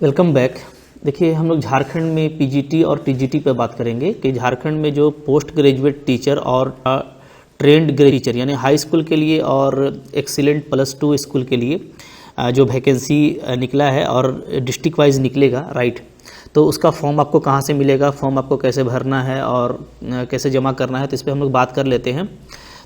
Welcome back. देखिए, हम लोग झारखंड में पीजीटी और टीजीटी पे बात करेंगे कि झारखंड में जो पोस्ट ग्रेजुएट टीचर और ट्रेंड टीचर यानी हाई स्कूल के लिए और एक्सीलेंट +2 स्कूल के लिए जो वैकेंसी निकला है और डिस्ट्रिक्ट वाइज निकलेगा, राइट। तो उसका फॉर्म आपको कहाँ से मिलेगा, फॉर्म आपको कैसे भरना है और कैसे जमा करना है, तो इस पर हम लोग बात कर लेते हैं।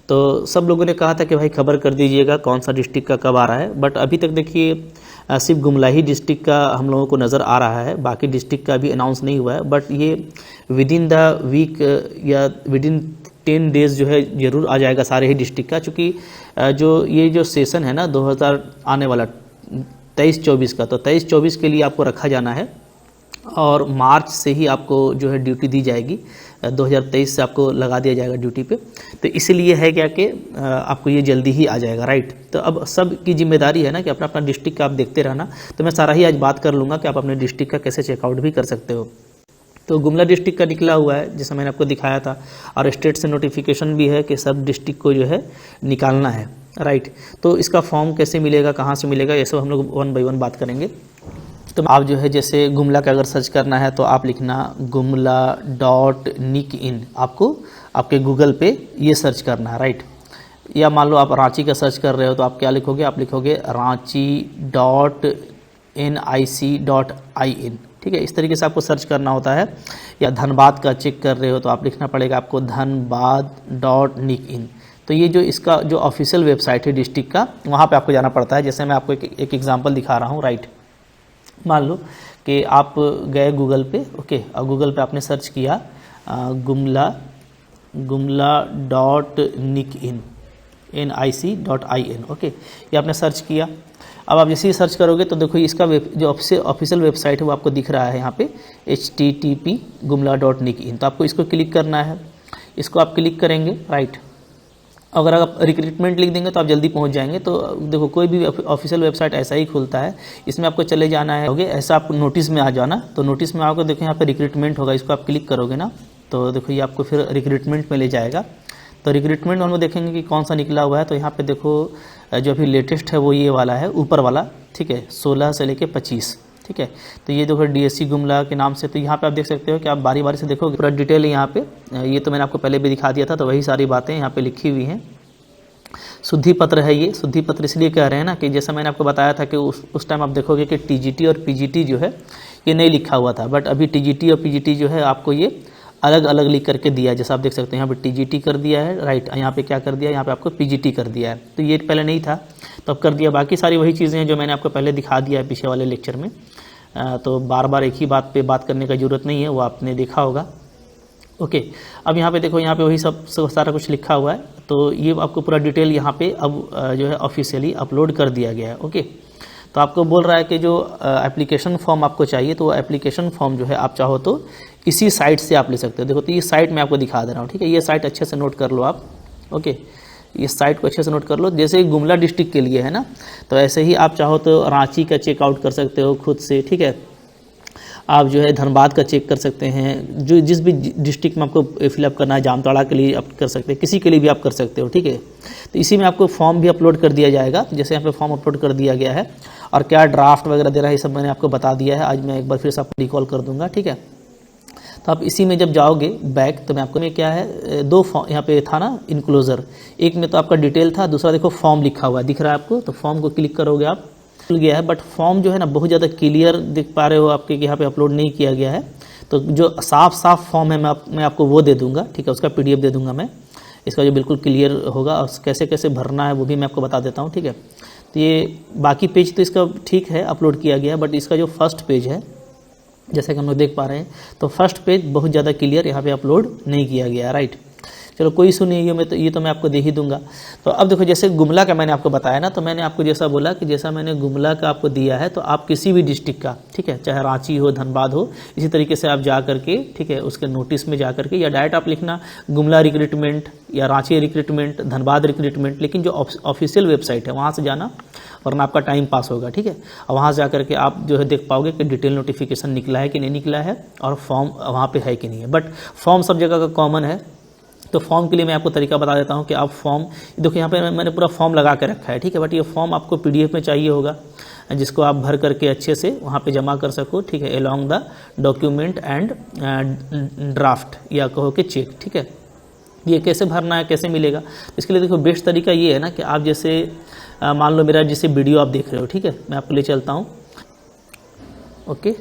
तो सब लोगों ने कहा था कि भाई खबर कर दीजिएगा कौन सा डिस्ट्रिक्ट का कब आ रहा है, बट अभी तक देखिए सिर्फ गुमला ही डिस्ट्रिक्ट का हम लोगों को नज़र आ रहा है, बाकी डिस्ट्रिक्ट का अभी अनाउंस नहीं हुआ है। बट ये विद इन द वीक या विद इन 10 डेज़ जो है ज़रूर आ जाएगा सारे ही डिस्ट्रिक्ट का, चूँकि जो सेशन है ना 2000 आने वाला 23-24 का, तो 23-24 के लिए आपको रखा जाना है और मार्च से ही आपको जो है ड्यूटी दी जाएगी, 2023 से आपको लगा दिया जाएगा ड्यूटी पे। तो इसलिए है क्या कि आपको ये जल्दी ही आ जाएगा, राइट। तो अब सब की जिम्मेदारी है ना कि अपना अपना डिस्ट्रिक्ट का आप देखते रहना। तो मैं सारा ही आज बात कर लूँगा कि आप अपने डिस्ट्रिक्ट का कैसे चेकआउट भी कर सकते हो। तो गुमला डिस्ट्रिक्ट का निकला हुआ है जैसा मैंने आपको दिखाया था, और स्टेट से नोटिफिकेशन भी है कि सब डिस्ट्रिक्ट को जो है निकालना है, राइट। तो इसका फॉर्म कैसे मिलेगा, कहाँ से मिलेगा, ये सब हम लोग 1 बाय 1 बात करेंगे। तो आप जो है जैसे गुमला का अगर सर्च करना है तो आप लिखना gumla.nic.in, आपको आपके गूगल पे ये सर्च करना है, राइट। या मान लो आप रांची का सर्च कर रहे हो तो आप क्या लिखोगे, आप लिखोगे ranchi.nic.in, ठीक है। इस तरीके से आपको सर्च करना होता है। या धनबाद का चेक कर रहे हो तो आप लिखना पड़ेगा आपको dhanbad.nic.in। तो ये जो इसका जो ऑफिशियल वेबसाइट है डिस्ट्रिक्ट का, वहाँ पे आपको जाना पड़ता है। जैसे मैं आपको एक एग्जांपल दिखा रहा हूँ, राइट। मान लो कि आप गए गूगल पे, ओके, और गूगल पे आपने सर्च किया gumla.nic.in, ओके, ये आपने सर्च किया। अब आप जैसे ही सर्च करोगे तो देखो इसका जो ऑफिशियल वेबसाइट है वो आपको दिख रहा है यहाँ पे http://gumla.nic.in। तो आपको इसको क्लिक करना है, इसको आप क्लिक करेंगे, राइट। अगर आप रिक्रूटमेंट लिख देंगे तो आप जल्दी पहुंच जाएंगे। तो देखो कोई भी ऑफिशियल वेबसाइट ऐसा ही खुलता है, इसमें आपको चले जाना है, ओके, ऐसा आप नोटिस में आ जाना। तो नोटिस में आओगे, देखो यहाँ पे रिक्रूटमेंट होगा, इसको आप क्लिक करोगे ना तो देखो ये आपको फिर रिक्रूटमेंट में ले जाएगा। तो रिक्रूटमेंट हम लोग देखेंगे कि कौन सा निकला हुआ है। तो यहाँ पे देखो जो अभी लेटेस्ट है वो ये वाला है, ऊपर वाला, ठीक है, 16 से लेके 25, ठीक है। तो ये देखो डीएससी गुमला के नाम से। तो यहाँ पे आप देख सकते हो कि आप बारी बारी से देखोगे, पूरा डिटेल यहाँ पे, ये तो मैंने आपको पहले भी दिखा दिया था, तो वही सारी बातें यहाँ पे लिखी हुई हैं। शुद्धि पत्र है ये, शुद्धि पत्र इसलिए कह रहे हैं ना कि जैसा मैंने आपको बताया था कि उस टाइम आप देखोगे कि टीजीटी और पीजीटी जो है ये नहीं लिखा हुआ था, बट अभी टीजीटी और पीजीटी जो है आपको ये अलग अलग लिख करके दिया है। जैसा आप देख सकते हैं यहाँ पे टीजीटी कर दिया है, राइट, यहाँ पे क्या कर दिया है, यहाँ पे आपको पीजीटी कर दिया है। तो ये पहले नहीं था तो अब कर दिया। बाकी सारी वही चीज़ें हैं जो मैंने आपको पहले दिखा दिया है पिछले वाले लेक्चर में। तो बार बार एक ही बात पे बात करने का ज़रूरत नहीं है, वो आपने देखा होगा, ओके। अब यहाँ पे देखो, यहाँ पे वही सब सारा कुछ लिखा हुआ है। तो ये आपको पूरा डिटेल यहाँ पे अब जो है ऑफिशियली अपलोड कर दिया गया है, ओके। तो आपको बोल रहा है कि जो एप्लीकेशन फॉर्म आपको चाहिए, तो वो एप्लीकेशन फॉर्म जो है आप चाहो तो इसी साइट से आप ले सकते हो। देखो, तो ये साइट मैं आपको दिखा दे रहा हूँ, ठीक है। ये साइट अच्छे से नोट कर लो आप, ओके, ये साइट को अच्छे से नोट कर लो। जैसे गुमला डिस्ट्रिक्ट के लिए है ना, तो ऐसे ही आप चाहो तो रांची का चेकआउट कर सकते हो खुद से, ठीक है। आप जो है धनबाद का चेक कर सकते हैं, जो जिस भी डिस्ट्रिक्ट में आपको फिलअप करना है, जामताड़ा के लिए आप कर सकते हैं, किसी के लिए भी आप कर सकते हो, ठीक है। तो इसी में आपको फॉर्म भी अपलोड कर दिया जाएगा, जैसे यहाँ पे फॉर्म अपलोड कर दिया गया है, और क्या ड्राफ्ट वगैरह दे रहा है ये सब मैंने आपको बता दिया है। आज मैं एक बार फिर से आपको रिकॉल कर दूंगा, ठीक है। तो आप इसी में जब जाओगे बैक, तो मैं आपको में क्या है, 2 फॉर्म यहाँ पे था ना इनक्लोजर, एक में तो आपका डिटेल था, दूसरा देखो फॉर्म लिखा हुआ है, दिख रहा है आपको। तो फॉर्म को क्लिक करोगे आप, खुल गया है, बट फॉर्म जो है ना बहुत ज़्यादा क्लियर दिख पा रहे हो आपके कि यहाँ पे अपलोड नहीं किया गया है। तो जो साफ फॉर्म है मैं आपको वो दे दूंगा, ठीक है, उसका PDF दे दूंगा मैं, इसका जो बिल्कुल क्लियर होगा, और कैसे कैसे भरना है वो भी मैं आपको बता देता हूँ, ठीक है। तो ये बाकी पेज तो इसका ठीक है अपलोड किया गया है, बट इसका जो फर्स्ट पेज है जैसे कि हम लोग देख पा रहे हैं, तो फर्स्ट पेज बहुत ज़्यादा क्लियर यहाँ पे अपलोड नहीं किया गया, राइट। चलो कोई इशू नहीं है, ये तो मैं आपको दे ही दूंगा। तो अब देखो, जैसे गुमला का मैंने आपको बताया ना, तो मैंने आपको जैसा बोला कि जैसा मैंने गुमला का आपको दिया है, तो आप किसी भी डिस्ट्रिक्ट का, ठीक है, चाहे रांची हो, धनबाद हो, इसी तरीके से आप जा करके, ठीक है, उसके नोटिस में जा करके, या डायरेक्ट आप लिखना गुमला रिक्रूटमेंट या रांची रिक्रूटमेंट, धनबाद रिक्रूटमेंट, लेकिन जो ऑफिशियल वेबसाइट है वहाँ से जाना, वरना आपका टाइम पास होगा, ठीक है। और वहाँ से जा करके आप जो है देख पाओगे कि डिटेल नोटिफिकेशन निकला है कि नहीं निकला है, और फॉर्म वहाँ पे है कि नहीं है। बट फॉर्म सब जगह का कॉमन है, तो फॉर्म के लिए मैं आपको तरीका बता देता हूँ कि आप फॉर्म देखो यहाँ पे मैंने पूरा फॉर्म लगा के रखा है, ठीक है, बट ये फॉर्म आपको PDF में चाहिए होगा जिसको आप भर करके अच्छे से वहाँ पे जमा कर सको, ठीक है, along the document and draft या कहो कि चेक, ठीक है। ये कैसे भरना है, कैसे मिलेगा, इसके लिए देखो बेस्ट तरीका ये है ना कि आप जैसे मान लो मेरा जैसे वीडियो आप देख रहे हो, ठीक है, मैं आपको ले चलता हूँ। ओके,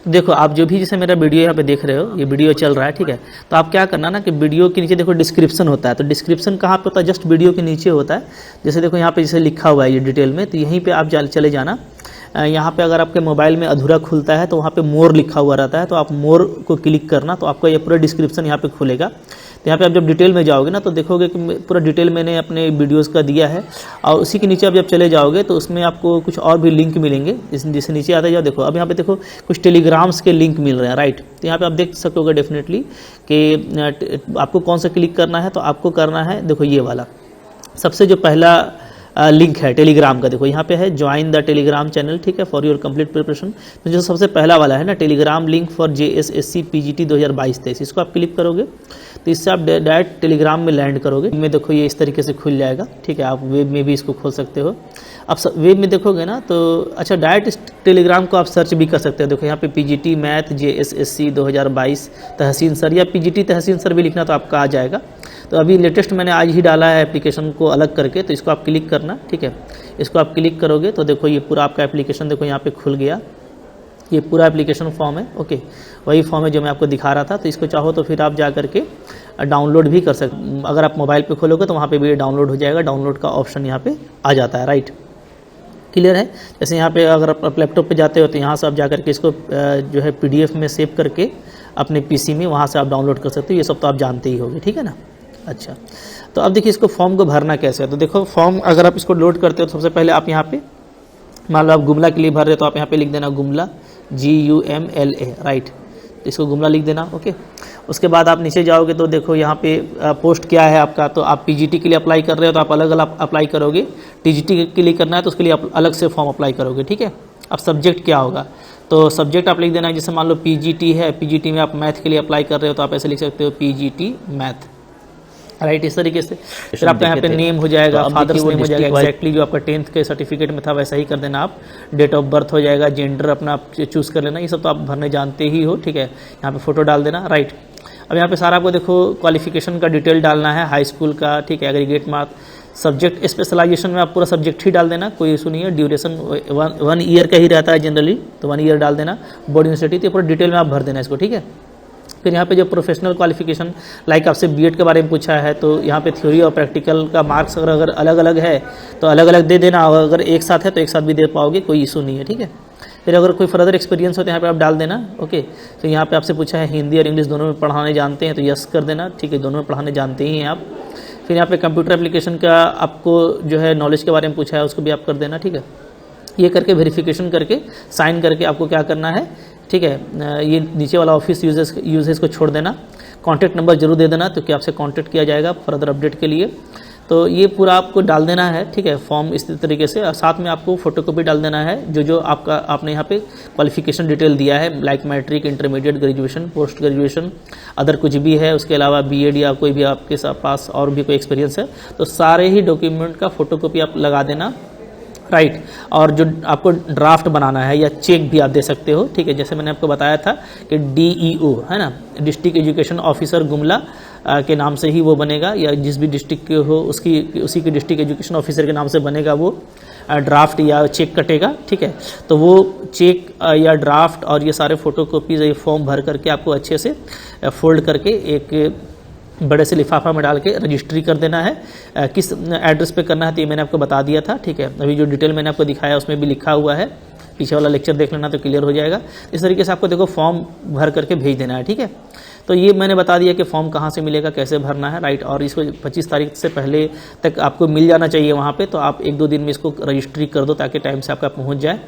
तो देखो आप जो भी जैसे मेरा वीडियो यहाँ पे देख रहे हो, ये वीडियो चल रहा है, ठीक है, तो आप क्या करना ना कि वीडियो के नीचे देखो डिस्क्रिप्शन होता है, तो डिस्क्रिप्शन कहाँ पे होता है, जस्ट वीडियो के नीचे होता है। जैसे देखो यहाँ पे जैसे लिखा हुआ है ये डिटेल में, तो यहीं पे आप चले जाना। यहाँ पे अगर आपके मोबाइल में अधूरा खुलता है तो वहाँ पे मोर लिखा हुआ रहता है, तो आप मोर को क्लिक करना, तो आपको ये पूरा डिस्क्रिप्शन यहाँ पे खुलेगा। तो यहाँ पे आप जब डिटेल में जाओगे ना तो देखोगे कि पूरा डिटेल मैंने अपने वीडियोस का दिया है, और उसी के नीचे आप जब चले जाओगे तो उसमें आपको कुछ और भी लिंक मिलेंगे। जैसे नीचे आते जाओ, देखो अब यहाँ पे देखो कुछ टेलीग्राम्स के लिंक मिल रहे हैं, राइट। तो यहाँ पे आप देख सकोगे डेफिनेटली कि आपको कौन सा क्लिक करना है, तो आपको करना है देखो ये वाला, सबसे जो पहला लिंक है टेलीग्राम का, देखो यहाँ पे है ज्वाइन द टेलीग्राम चैनल, ठीक है, फॉर योर कंप्लीट प्रिपरेशन। तो जो सबसे पहला वाला है ना Telegram link for JSSC PGT 2022-23, इसको आप क्लिक करोगे तो इससे आप डायरेक्ट टेलीग्राम में लैंड करोगे। में देखो ये इस तरीके से खुल जाएगा, ठीक है, आप वेब में भी इसको खोल सकते हो। आप वेब में देखोगे ना तो अच्छा डायरेक्ट इस टेलीग्राम को आप सर्च भी कर सकते हो। देखो यहाँ पे PGT मैथ JSSC 2022 तहसीन सर, या PGT तहसीन सर भी लिखना तो आपका आ जाएगा। तो अभी लेटेस्ट मैंने आज ही डाला है एप्लीकेशन को अलग करके, तो इसको आप क्लिक करना, ठीक है, इसको आप क्लिक करोगे तो देखो ये पूरा आपका एप्लीकेशन देखो यहाँ पे खुल गया। ये पूरा एप्लीकेशन फॉर्म है, ओके, वही फॉर्म है जो मैं आपको दिखा रहा था। तो इसको चाहो तो फिर आप जा करके डाउनलोड भी कर सकते, अगर आप मोबाइल पे खोलोगे तो वहाँ पे भी डाउनलोड हो जाएगा, डाउनलोड का ऑप्शन यहाँ पे आ जाता है, राइट, क्लियर है। जैसे यहाँ पे अगर आप लैपटॉप पे जाते हो तो यहाँ से आप जा करके इसको जो है PDF में सेव करके अपने PC में वहाँ से आप डाउनलोड कर सकते हो, ये सब तो आप जानते ही होंगे, ठीक है ना। अच्छा, तो अब देखिए इसको फॉर्म को भरना कैसे है। तो देखो फॉर्म अगर आप इसको लोड करते हो तो सबसे पहले आप यहाँ पे मान लो आप गुमला के लिए भर रहे हो तो आप यहाँ पे लिख देना गुमला GUMLA, राइट, तो इसको गुमला लिख देना, ओके। उसके बाद आप नीचे जाओगे तो देखो यहाँ पे पोस्ट क्या है आपका, तो आप PGT के लिए अप्लाई कर रहे हो तो आप अलग अलग अप्लाई करोगे, TGT के लिए करना है तो उसके लिए आप अलग से फॉर्म अप्लाई करोगे, ठीक है। अब सब्जेक्ट क्या होगा, तो सब्जेक्ट आप लिख देना, जैसे मान लो PGT है, PGT में आप मैथ के लिए अप्लाई कर रहे हो तो आप ऐसे लिख सकते हो PGT मैथ, राइट, इस तरीके से। फिर आपका यहाँ पे नेम हो जाएगा, फादर्स नेम हो जाएगा, एक्जैक्टली जो आपका 10th के सर्टिफिकेट में था वैसा ही कर देना आप। डेट ऑफ बर्थ हो जाएगा, जेंडर अपना आप चूज़ कर लेना, ये सब तो आप भरने जानते ही हो, ठीक है। यहाँ पे फोटो डाल देना, राइट। अब यहाँ पे सारा आपको देखो क्वालिफिकेशन का डिटेल डालना है, हाई स्कूल का, ठीक है, एग्रीगेट मार्क्स, सब्जेक्ट स्पेशलाइजेशन में आप पूरा सब्जेक्ट ही डाल देना, कोई इशू नहीं है। ड्यूरेशन 1 ईयर का ही रहता है जनरली, तो 1 ईयर डाल देना। बोर्ड यूनिवर्सिटी, तो पूरा डिटेल में आप भर देना इसको, ठीक है। फिर यहाँ पे जो प्रोफेशनल क्वालिफिकेशन, लाइक आपसे B.Ed के बारे में पूछा है तो यहाँ पे थ्योरी और प्रैक्टिकल का मार्क्स अगर अलग अलग है तो अलग अलग दे देना, और अगर एक साथ है तो एक साथ भी दे पाओगे, कोई इशू नहीं है, ठीक है। फिर अगर कोई फर्दर एक्सपीरियंस हो तो यहाँ पे आप डाल देना, ओके। तो यहाँ पे आपसे पूछा है हिंदी और इंग्लिश दोनों में पढ़ाने जानते हैं, तो यस कर देना, ठीक है, दोनों में पढ़ाने जानते ही हैं आप। फिर यहाँ पे कंप्यूटर एप्लीकेशन का आपको जो है नॉलेज के बारे में पूछा है, उसको भी आप कर देना, ठीक है। ये करके वेरिफिकेशन करके साइन करके आपको क्या करना है, ठीक है, ये नीचे वाला ऑफिस यूजेस को छोड़ देना। कॉन्टैक्ट नंबर जरूर दे देना, तो कि आपसे कॉन्टैक्ट किया जाएगा फर्दर अपडेट के लिए। तो ये पूरा आपको डाल देना है, ठीक है, फॉर्म इस तरीके से। और साथ में आपको फोटोकॉपी डाल देना है जो आपने यहाँ पे क्वालिफिकेशन डिटेल दिया है, like matric, intermediate, graduation, post graduation, other कुछ भी है, उसके अलावा B.Ed या कोई भी आपके पास और भी कोई एक्सपीरियंस है, तो सारे ही डॉक्यूमेंट का फोटोकॉपी आप लगा देना, राइट। और जो आपको ड्राफ्ट बनाना है या चेक भी आप दे सकते हो, ठीक है, जैसे मैंने आपको बताया था कि DEO है ना, डिस्ट्रिक्ट एजुकेशन ऑफिसर गुमला के नाम से ही वो बनेगा, या जिस भी डिस्ट्रिक्ट के हो उसी के डिस्ट्रिक्ट एजुकेशन ऑफिसर के नाम से बनेगा वो ड्राफ्ट या चेक कटेगा, ठीक है। तो वो चेक या ड्राफ्ट और ये सारे फोटोकॉपीज ये फॉर्म भर करके आपको अच्छे से फोल्ड करके एक बड़े से लिफाफा में डाल के रजिस्ट्री कर देना है। किस एड्रेस पे करना है तो ये मैंने आपको बता दिया था, ठीक है। अभी जो डिटेल मैंने आपको दिखाया उसमें भी लिखा हुआ है, पीछे वाला लेक्चर देख लेना तो क्लियर हो जाएगा। इस तरीके से आपको देखो फॉर्म भर करके भेज देना है, ठीक है। तो ये मैंने बता दिया कि फॉर्म कहाँ से मिलेगा, कैसे भरना है, राइट। और इसको 25 तारीख से पहले तक आपको मिल जाना चाहिए वहाँ पे, तो आप 1-2 दिन में इसको रजिस्ट्री कर दो ताकि टाइम से आपका पहुँच जाए।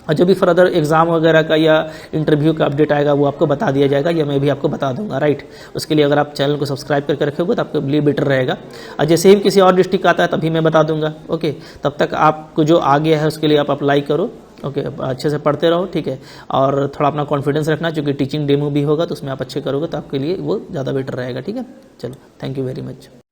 और जो भी फर्दर एग्जाम वगैरह का या इंटरव्यू का अपडेट आएगा वो आपको बता दिया जाएगा, या मैं भी आपको बता दूंगा, राइट। उसके लिए अगर आप चैनल को सब्सक्राइब करके रखोगे तो आपके लिए बेटर रहेगा। और जैसे ही किसी और डिस्ट्रिक्ट आता है तभी मैं बता दूंगा, ओके। तब तक आपको जो आ गया है उसके लिए आप अप्लाई करो, ओके, अच्छे से पढ़ते रहो, ठीक है। और थोड़ा अपना कॉन्फिडेंस रखना, क्योंकि टीचिंग डेमो भी होगा तो उसमें आप अच्छे करोगे तो आपके लिए वो ज़्यादा बेटर रहेगा, ठीक है। चलो, थैंक यू वेरी मच।